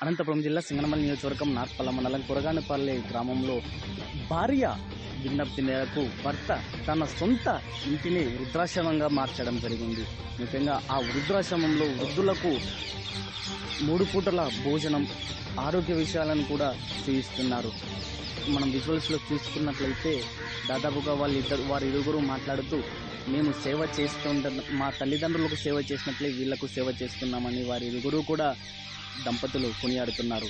అనంతపురం జిల్లా సింగనమల నియోజకవర్గం నార్పల్ల మండలం కురగానపల్లి గ్రామంలో భార్య విజ్ఞప్తి మేరకు భర్త తన సొంత ఇంటిని వృద్ధాశ్రమంగా మార్చడం జరిగింది. ముఖ్యంగా ఆ వృద్ధాశ్రమంలో వృద్ధులకు 3 పూటల భోజనం, ఆరోగ్య విషయాలను కూడా చేయిస్తున్నారు. మనం విజువల్స్లో చూసుకున్నట్లయితే దాదాపుగా వారిరువురు మాట్లాడుతూ మేము సేవ చేస్తుంటాం, మా తల్లిదండ్రులకు సేవ చేసినట్లే వీళ్లకు సేవ చేస్తున్నామని వారిరువురు కూడా దంపతులు కొనియాడుతున్నారు.